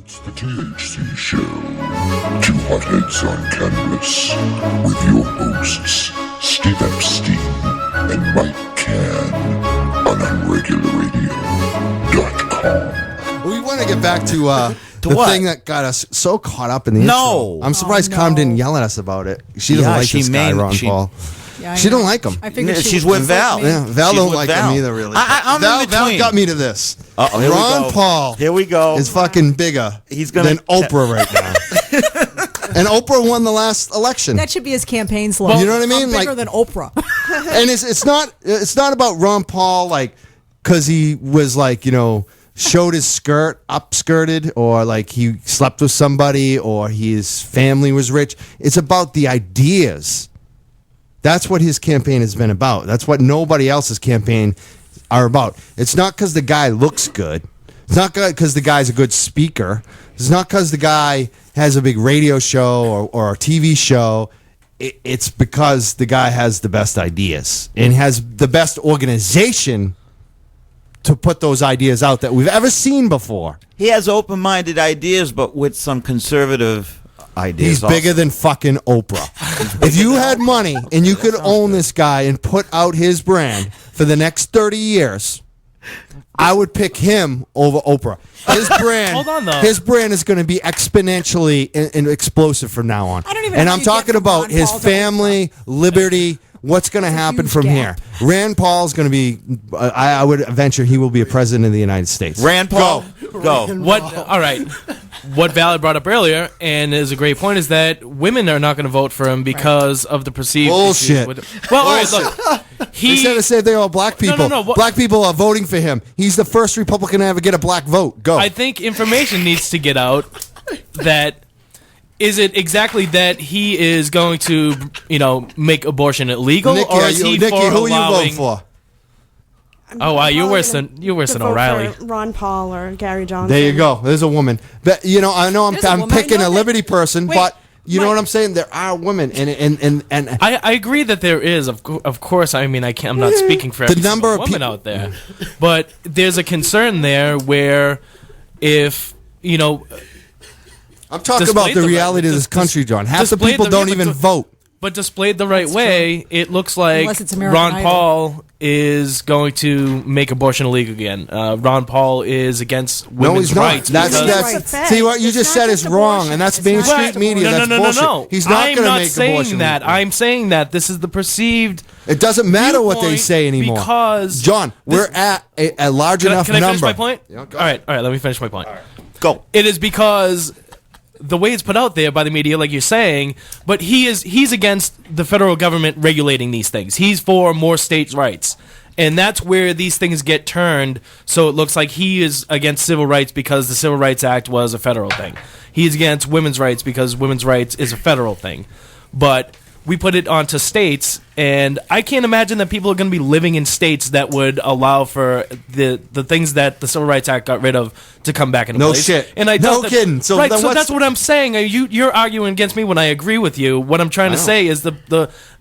It's the THC Show. Two hotheads on canvas with your hosts, Steve Epstein and Mike Can on UnregularRadio.com. We want to get back to the what? thing that got us so caught up in the No. intro. I'm surprised Calm didn't yell at us about it. She doesn't like this guy, Ron Paul. Yeah, She don't like him. I figured She's with Val. Yeah, Val She's don't with like Val. him either, really. I'm Val, in Val between. got me to this. Uh-oh, here we Ron go. Paul Here we go. is fucking bigger than Oprah right now. And Oprah won the last election. That should be his campaign slogan. You know what I mean? I'm bigger Like- than Oprah. And it's not about Ron Paul, like, because he was like, showed his skirt upskirted, or like he slept with somebody, or his family was rich. It's about the ideas. That's what his campaign has been about. That's what nobody else's campaign are about. It's not because the guy looks good. It's not because the guy's a good speaker. It's not because the guy has a big radio show or a TV show. It's because the guy has the best ideas and has the best organization to put those ideas out that we've ever seen before. He has open-minded ideas, but with some conservative ideas. He's bigger than fucking Oprah. If you had money and you could own this guy and put out his brand for the next 30 years, I would pick him over Oprah. His brand, Hold on, though. his brand is going to be exponentially and explosive from now on. I don't even and know I'm how you get talking from about Ron his Paul to family, liberty. What's going to happen huge from gap. here? Rand Paul's going to be. I would venture he will be a president of the United States. Rand Paul, go. What? All right. What Val brought up earlier, and is a great point, is that women are not going to vote for him because of the perceived Bullshit. issues with. Well, all right, look. He said the same thing about black people. No. Black people are voting for him. He's the first Republican to ever get a black vote. Go. I think information needs to get out that. Is it exactly that he is going to, make abortion illegal, Nikki, or is he Nikki, for who are you allowing? voting for? Oh, wow, you're worse than O'Reilly. Ron Paul or Gary Johnson. There you go. There's a woman. But I know There's a I'm woman. I picking know a that. liberty person, Wait, but you know Mike. what I'm saying? There are women, and I agree that there is, of course. I mean, I'm not speaking for every number single of woman out there, but there's a concern there where if I'm talking Display about the the- reality of this country, John. Half the display people the- don't yeah, but even vote. but displayed the right way, it looks like Unless it's American Ron Idol. Paul is going to make abortion illegal again. Ron Paul is against No, women's he's not. rights. That's because- see what you just said is wrong, and that's Main Street media. No, That's no, bullshit. no. He's not I'm going to not make saying abortion that. legal. I'm saying that this is the perceived. It doesn't matter what they viewpoint say anymore. because John, we're at a large Can I enough finish number. my point? Yeah, go all right. Let me finish my point. Go. It is because the way it's put out there by the media, like you're saying, but he's against the federal government regulating these things. He's for more states' rights. And that's where these things get turned, so it looks like he is against civil rights because the Civil Rights Act was a federal thing. He's against women's rights because women's rights is a federal thing. But we put it onto states, and I can't imagine that people are going to be living in states that would allow for the things that the Civil Rights Act got rid of to come back into No place. shit. And I No thought that, kidding. So right, then so what's- that's what I'm saying. You're arguing against me when I agree with you. What I'm trying to say is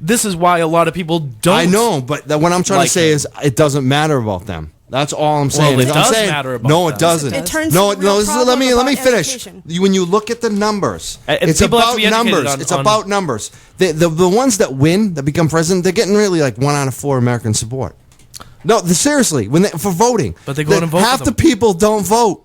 this is why a lot of people don't. I know, but what I'm trying like to say him. is it doesn't matter about them. That's all I'm saying. it I'm does saying, matter about no, them. it doesn't. It turns no, to a real no. This is, problem let me about finish. education. When you look at the numbers, it's people have to about be educated numbers. on- It's on- about numbers. The ones that win, that become president, they're getting really like 1 out of 4 American support. No, seriously, for voting. But they go and vote Half for the them. people don't vote.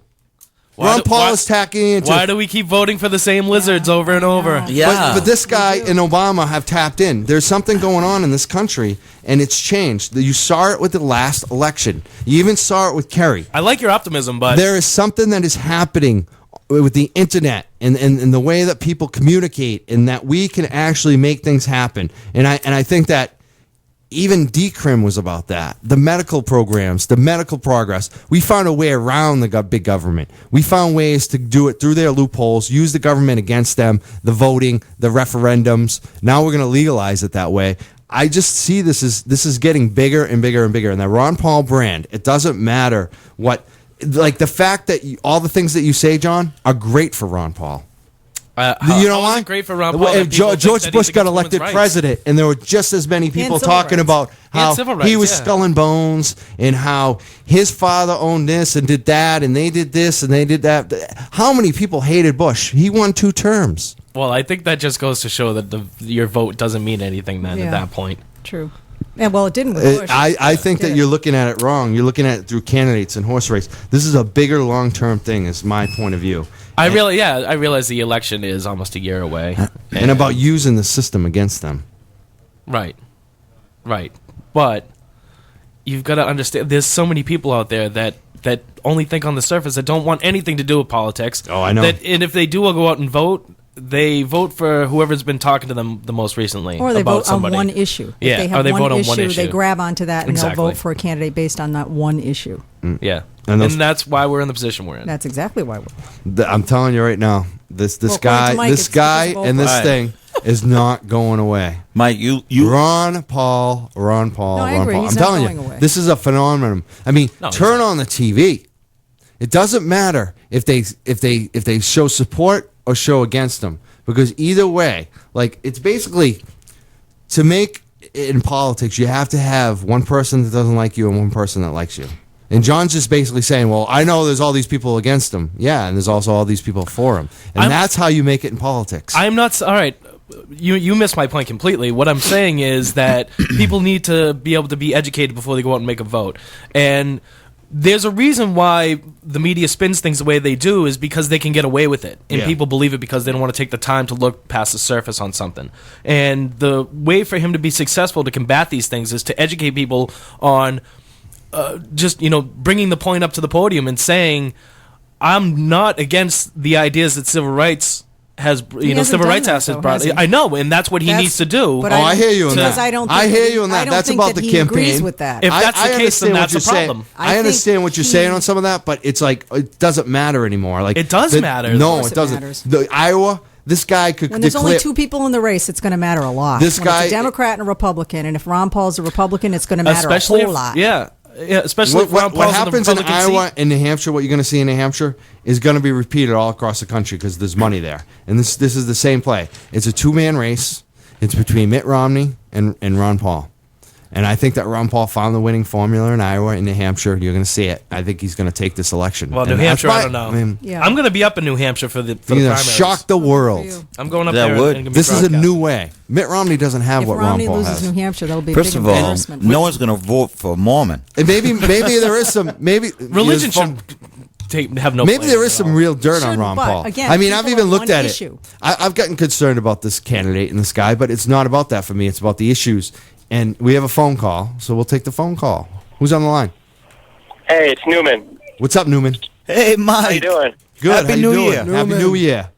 Ron Paul is tacking into. Why do we keep voting for the same lizards over and over? Yeah. But this guy and Obama have tapped in. There's something going on in this country, and it's changed. You saw it with the last election. You even saw it with Kerry. I like your optimism, but There is something that is happening with the internet and the way that people communicate, and that we can actually make things happen. And I think that even decrim was about that. The medical programs, the medical progress. We found a way around the big government. We found ways to do it through their loopholes, use the government against them, the voting, the referendums. Now we're going to legalize it that way. I just see this is getting bigger and bigger and bigger. And the Ron Paul brand, it doesn't matter what, like the fact that all the things that you say, John, are great for Ron Paul. You know how was why? it great for Ron Paul that people think George that Bush he's got against elected women's rights? president, and there were just as many people civil talking rights. about how civil he rights, was yeah. skull and bones, and how his father owned this and did that, and they did this and they did that. How many people hated Bush? He won 2 terms. Well, I think that just goes to show that your vote doesn't mean anything then Yeah. at that point. True. Yeah, well, it didn't with Bush. I think that Did it? you're looking at it wrong. You're looking at it through candidates and horse race. This is a bigger long-term thing, is my point of view. I realize the election is almost a year away. And about using the system against them. Right. But you've got to understand there's so many people out there that only think on the surface, that don't want anything to do with politics. Oh, I know. And if they do go out and vote, they vote for whoever's been talking to them the most recently. Or they about vote somebody. on one issue. Yeah, If they or have they one vote on issue, one they issue. grab onto that and Exactly. they'll vote for a candidate based on that one issue. Yeah. And And, those- that's why we're in the position we're in. That's exactly why we're. I'm telling you right now, this Well, according to guy, Mike, this it's guy, because of and this Oprah. thing is not going away. Mike, you Ron Paul. No, I agree. I'm He's not telling going you, away. this is a phenomenon. I mean, No, he's turn not. on the TV. It doesn't matter if they show support or show against them, because either way, like, it's basically, to make it in politics, you have to have one person that doesn't like you and one person that likes you. And John's just basically saying, well, I know there's all these people against him. Yeah, and there's also all these people for him. And that's how you make it in politics. I'm not all right. You missed my point completely. What I'm saying is that people need to be able to be educated before they go out and make a vote. And there's a reason why the media spins things the way they do, is because they can get away with it. And Yeah. people believe it because they don't want to take the time to look past the surface on something. And the way for him to be successful to combat these things is to educate people on just, bringing the point up to the podium and saying, I'm not against the ideas that civil rights has, hasn't Civil done Rights that, Act has though, brought. has he? I know, and that's what he That's- needs to do. but Oh, I hear you on because that. I don't. I think hear that you on he- that. I don't That's think about that the he campaign. agrees with that. If that's the case, understand then what that's you're a saying. problem. I I think understand what you're saying on some of that, but it's like, it doesn't matter anymore. Like, It does matter. No, Of course it it doesn't. matters. The Iowa, this guy could When there's declare. only 2 people in the race, it's going to matter a lot. This When it's guy- a Democrat and a Republican, and if Ron Paul's a Republican, it's going to matter Especially a whole if, lot. Yeah, especially if Ron What Paul's happens in in the Republican Iowa seat. and New Hampshire, what you're going to see in New Hampshire, is going to be repeated all across the country, because there's money there. And this is the same play. It's a 2-man race. It's between Mitt Romney and Ron Paul. And I think that Ron Paul found the winning formula in Iowa and New Hampshire. You're going to see it. I think he's going to take this election. Well, And New that's Hampshire, I why- don't know. I mean, Yeah. I'm going to be up in New Hampshire for the you're going to primaries. shock the world. you. I'm going up That there. would. and gonna be This is a broadcast. new way. Mitt Romney doesn't have If what Romney Ron Paul loses has. New Hampshire, that'll be a First big of all, embarrassment. no one's going to vote for Mormon. And maybe there is some Religion there's should have no. Maybe place there is at some all. real dirt on Shouldn't, Ron but Paul. again, I mean, people I've even on looked one at issue. it. I've gotten concerned about this candidate and this guy, but it's not about that for me. It's about the issues. And we have a phone call, so we'll take the phone call. Who's on the line? Hey, it's Newman. What's up, Newman? Hey, Mike. How you doing? Good. Happy How you New doing? Year. Happy New Year.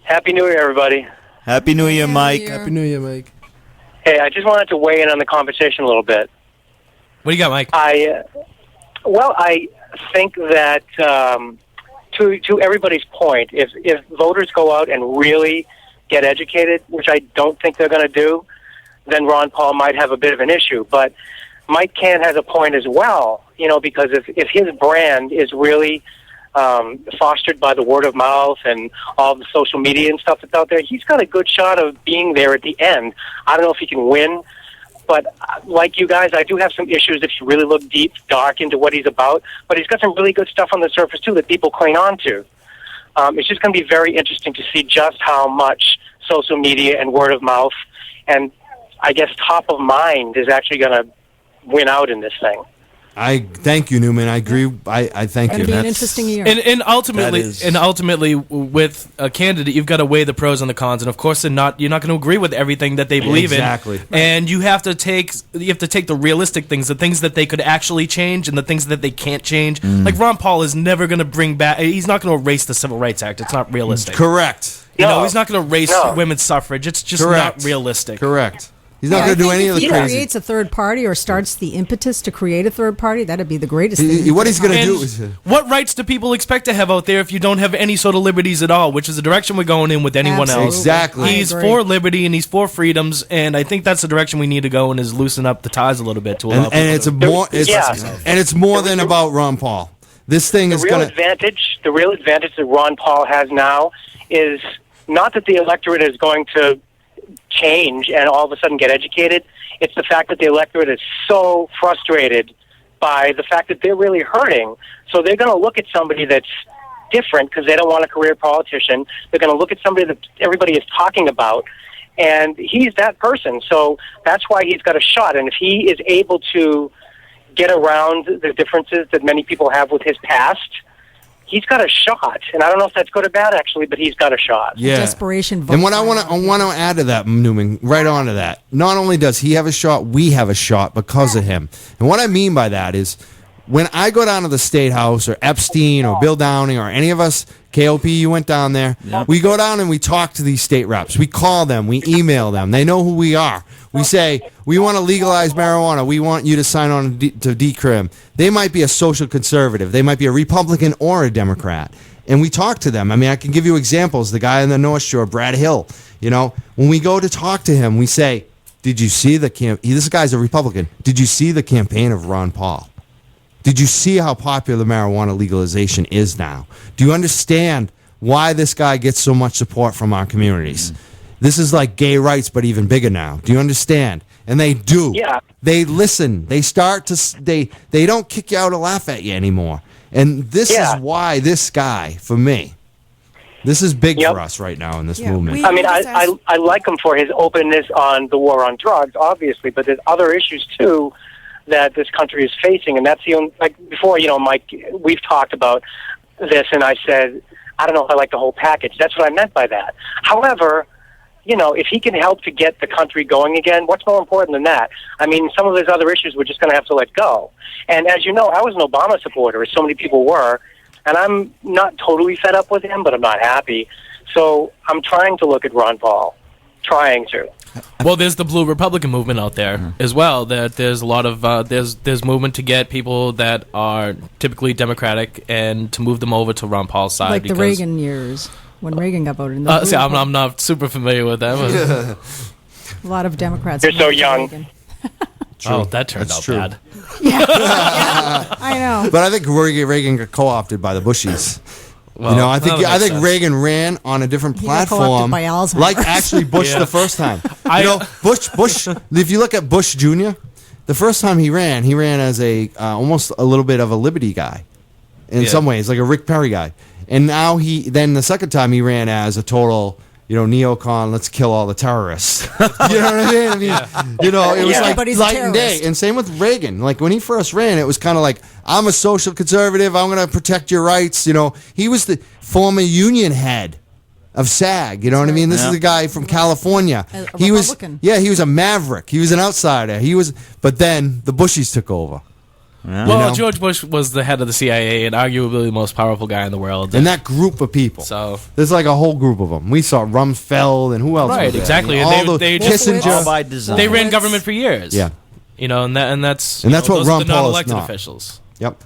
Happy New Year, everybody. Happy New Year, Mike. Happy New Year, Mike. Hey, I just wanted to weigh in on the conversation a little bit. What do you got, Mike? I think that to everybody's point, if voters go out and really get educated, which I don't think they're going to do, then Ron Paul might have a bit of an issue. But Mike Cann has a point as well, because if his brand is really fostered by the word of mouth and all the social media and stuff that's out there, he's got a good shot of being there at the end. I don't know if he can win, but like you guys, I do have some issues if you really look deep, dark into what he's about, but he's got some really good stuff on the surface, too, that people cling on to. It's just going to be very interesting to see just how much social media and word of mouth and, I guess, top of mind is actually going to win out in this thing. I thank you, Newman. I agree. I thank Going you. to be an That's- interesting year. And ultimately, That is- with a candidate, you've got to weigh the pros and the cons. And of course, you're not going to agree with everything that they believe Exactly. in. And you have to take the realistic things, the things that they could actually change, and the things that they can't change. Like Ron Paul is never going to bring back. He's not going to erase the Civil Rights Act. It's not realistic. Correct. No. He's not going to erase No. women's suffrage. It's just Correct. not realistic. Correct. He's not Yeah, going I to do think any of if the he crazy. creates a third party or starts the impetus to create a third party, that'd be the greatest thing. What he's going to And do is. what rights do people expect to have out there if you don't have any sort of liberties at all, which is the direction we're going in with anyone Absolutely. else? Exactly. I He's agree. for liberty and he's for freedoms, and I think that's the direction we need to go and is loosen up the ties a little bit to allow And people it's a to- more. It's, Yeah. And it's more than about Ron Paul. This thing The is real going to. advantage that Ron Paul has now is not that the electorate is going to change and all of a sudden get educated. It's the fact that the electorate is so frustrated by the fact that they're really hurting. So they're going to look at somebody that's different because they don't want a career politician. They're going to look at somebody that everybody is talking about, and he's that person. So that's why he's got a shot. And if he is able to get around the differences that many people have with his past, he's got a shot. And I don't know if that's good or bad, actually, but he's got a shot. Yeah. Desperation vote. And what I want to add to that, Newman, right on to that. Not only does he have a shot, we have a shot because of him. And what I mean by that is, when I go down to the State House, or Epstein, or Bill Downing, or any of us, KOP, you went down there, we go down and we talk to these state reps. We call them, we email them. They know who we are. We say, we want to legalize marijuana. We want you to sign on to decrim. They might be a social conservative. They might be a Republican or a Democrat. And we talk to them. I mean, I can give you examples. The guy on the North Shore, Brad Hill, when we go to talk to him, we say, did you see this guy's a Republican. Did you see the campaign of Ron Paul? Did you see how popular marijuana legalization is now? Do you understand why this guy gets so much support from our communities? This is like gay rights, but even bigger now. Do you understand? And they do. Yeah. They listen. They start to. They don't kick you out or laugh at you anymore. And this is why this guy, for me, this is big for us right now in this movement. I mean, I like him for his openness on the war on drugs, obviously, but there's other issues too that this country is facing, and that's the only, like before, Mike, we've talked about this, and I said, I don't know if I like the whole package. That's what I meant by that. However, if he can help to get the country going again, what's more important than that? I mean, some of his other issues we're just going to have to let go. And as you know, I was an Obama supporter, as so many people were, and I'm not totally fed up with him, but I'm not happy. So I'm trying to look at Ron Paul. Trying to. Well, there's the blue Republican movement out there as well. That there's a lot of there's movement to get people that are typically Democratic and to move them over to Ron Paul's side. Like the Reagan years when Reagan got voted in. See, I'm not super familiar with them. A lot of Democrats. You're so young. Oh, that turned out true. bad. Yeah, I know. But I think Reagan got co-opted by the Bushies. Well, I think sense. Reagan ran on a different He got platform, co-opted by Alzheimer's. like actually Bush the first time. Bush. If you look at Bush Jr., the first time he ran as a almost a little bit of a liberty guy, in some ways, like a Rick Perry guy. And now then the second time he ran as a total, neocon, let's kill all the terrorists. You know what I mean? It was like Everybody's a light and day. terrorist. And same with Reagan. Like when he first ran, it was kind of like, I'm a social conservative. I'm going to protect your rights. He was the former union head of SAG. You know what I mean? This is a guy from California. A He was, Republican. he was a maverick. He was an outsider. But then the Bushies took over. Yeah. Well, George Bush was the head of the CIA and arguably the most powerful guy in the world. And that group of people. So there's like a whole group of them. We saw Rumsfeld and who else? Right, was there? exactly. All And the they Kissinger. All by design. they ran government for years. Yeah. And that's And that's what those Ron are the Paul is non-elected not. officials. Yep.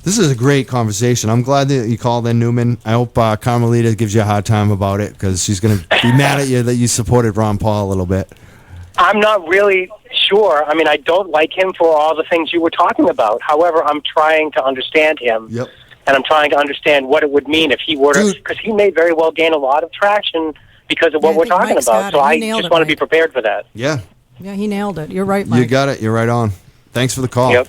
This is a great conversation. I'm glad that you called in, Newman. I hope Carmelita gives you a hard time about it because she's going to be mad at you that you supported Ron Paul a little bit. I'm not really sure. I mean, I don't like him for all the things you were talking about. However, I'm trying to understand him. Yep. And I'm trying to understand what it would mean if he were to, because he may very well gain a lot of traction because of what I we're think talking Mike's about. got So it. He I nailed just it, want to be Mike. prepared for that. Yeah. Yeah, he nailed it. You're right, Mike. You got it. You're right on. Thanks for the call. Yep.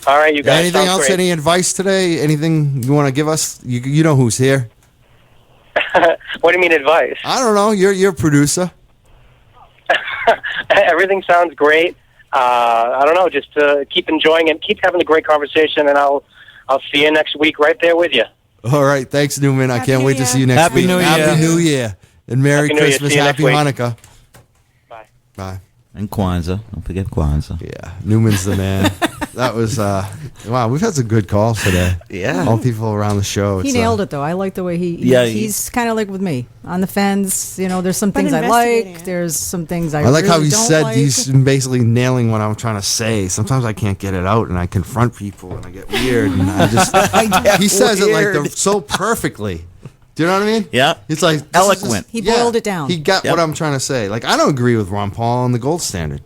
All right, you guys. Anything sounds else? great. Any advice today? Anything you want to give us? You know who's here. What do you mean advice? I don't know. You're a producer. Everything sounds great. I don't know. Just keep enjoying it. Keep having a great conversation, and I'll see you next week right there with you. All right. Thanks, Newman. I Happy can't New wait to Year. see you next Happy week. New Year. Happy New Year. And Merry Happy New Year. Christmas. See you next Happy week. Hanukkah. Bye. Bye. And Kwanzaa. Don't forget Kwanzaa. Yeah. Newman's the man. That was, wow, we've had some good calls today. Yeah. All people around the show. He nailed it, though. I like the way Yeah, he's kind of like with me. On the fence, there's some But things I investigating like. it. There's some things I I like how really he don't said like. he's basically nailing what I'm trying to say. Sometimes I can't get it out, and I confront people, and I get weird, and I just he says it like weird. so perfectly. Do you know what I mean? Yeah. It's like this is Eloquent. He boiled it down. He got Yep. what I'm trying to say. Like I don't agree with Ron Paul on the gold standard.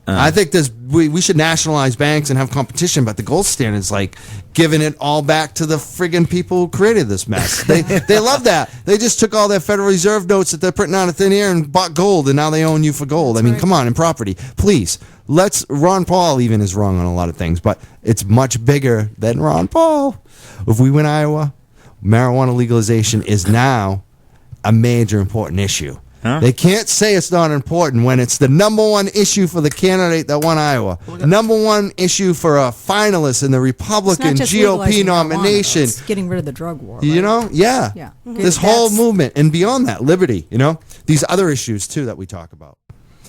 I think we should nationalize banks and have competition, but the gold standard is like giving it all back to the friggin' people who created this mess. They love that. They just took all their Federal Reserve notes that they're printing out of thin air and bought gold, and now they own you for gold. I mean, come on, in property, please. Ron Paul even is wrong on a lot of things, but it's much bigger than Ron Paul. If we win Iowa, marijuana legalization is now a major important issue. Huh? They can't say it's not important when it's the number one issue for the candidate that won Iowa. Number one issue for a finalist in the Republican GOP nomination. It's getting rid of the drug war. You right? know? Yeah. Yeah. This whole movement and beyond that, liberty, these other issues too that we talk about.